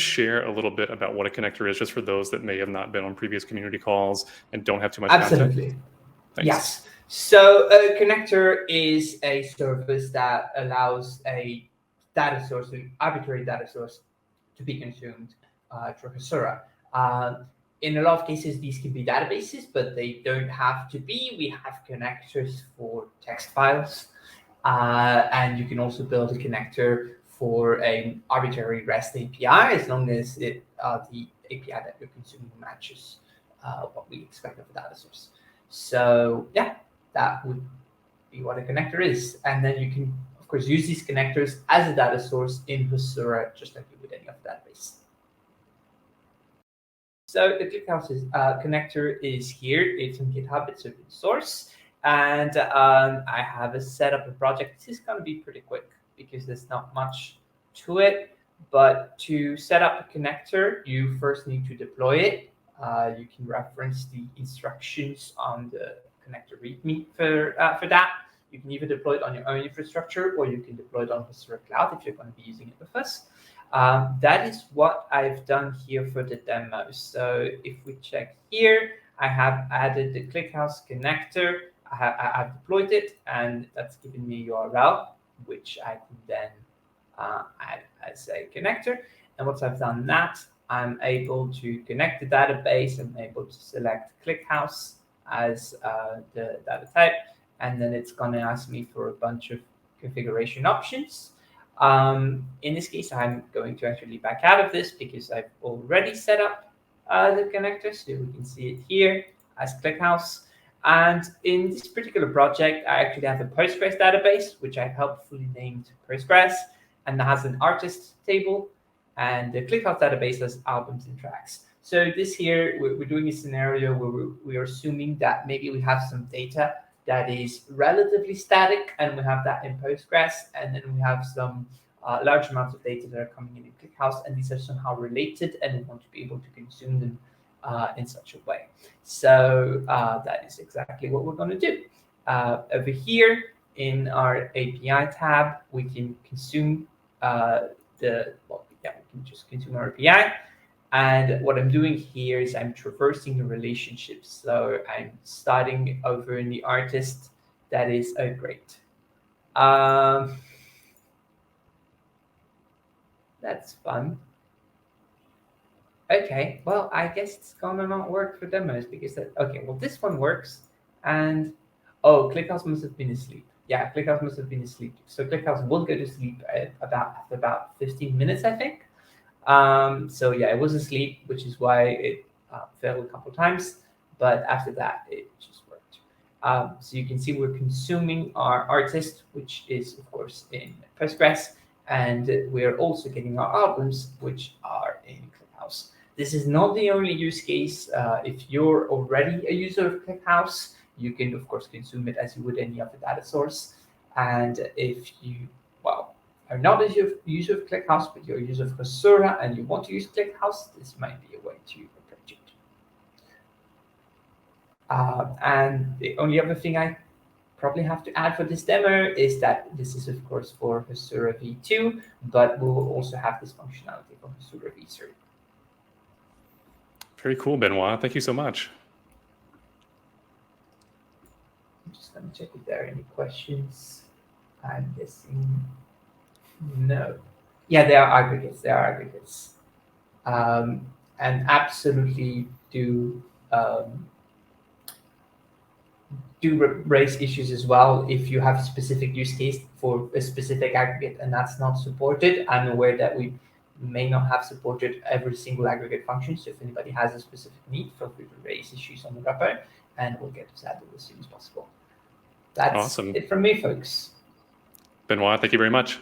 share a little bit about what a connector is, just for those that may have not been on previous community calls and don't have too much Absolutely. context? Thanks. Yes. So a connector is a service that allows a data source, an arbitrary data source, to be consumed through Hasura. In a lot of cases, these can be databases, but they don't have to be. We have connectors for text files, and you can also build a connector for an arbitrary REST API, as long as the API that you're consuming matches what we expect of a data source. So yeah, that would be what a connector is. And then you can, of course, use these connectors as a data source in Hasura, just like you would any other database. So the Clickhouse connector is here. It's on GitHub. It's open source. And I have set up a project. This is going to be pretty quick because there's not much to it. But to set up a connector, you first need to deploy it. You can reference the instructions on the connector README for that. You can either deploy it on your own infrastructure, or you can deploy it on Hasura Cloud if you're going to be using it with us. That is what I've done here for the demo. So if we check here, I have added the Clickhouse connector. I've deployed it, and that's given me a URL, which I can then add as a connector. And once I've done that, I'm able to connect the database. I'm able to select Clickhouse as the data type, and then it's going to ask me for a bunch of configuration options. In this case, I'm going to actually back out of this because I've already set up the connector, so we can see it here as Clickhouse. And in this particular project, I actually have a Postgres database, which I've helpfully named Postgres, and that has an artist table. And the Clickhouse database has albums and tracks. So this here, we're doing a scenario where we're assuming that maybe we have some data that is relatively static, and we have that in Postgres, and then we have some large amounts of data that are coming in Clickhouse, and these are somehow related, and we want to be able to consume them in such a way. So that is exactly what we're going to do. Over here in our API tab, we can consume we can just consume our API. And what I'm doing here is I'm traversing the relationships. So I'm starting over in the artist. That is great. That's fun. Okay, well, I guess it's gonna not work for demos because okay, well, this one works. And oh, Clickhouse must have been asleep. Yeah, Clickhouse must have been asleep. So Clickhouse will go to sleep after about 15 minutes, I think. So yeah, it was asleep, which is why it failed a couple times. But after that, it just worked. So you can see we're consuming our artist, which is, of course, in Postgres. And we're also getting our albums, which are in Clickhouse. This is not the only use case. If you're already a user of Clickhouse, you can, of course, consume it as you would any other data source. And if you, are not a user of Clickhouse, but you're a user of Hasura and you want to use Clickhouse, this might be a way to approach it. And the only other thing I probably have to add for this demo is that this is, of course, for Hasura v2, but we will also have this functionality for Hasura v3. Very cool, Benoit. Thank you so much. I'm just going to check if there are any questions. I'm guessing no. Yeah, there are aggregates. There are aggregates. And absolutely do raise issues as well if you have a specific use case for a specific aggregate and that's not supported. I'm aware that we may not have supported every single aggregate function. So if anybody has a specific need, feel free to raise issues on the repo and we'll get to that as soon as possible. That's awesome. it from me, folks. Benoit, thank you very much.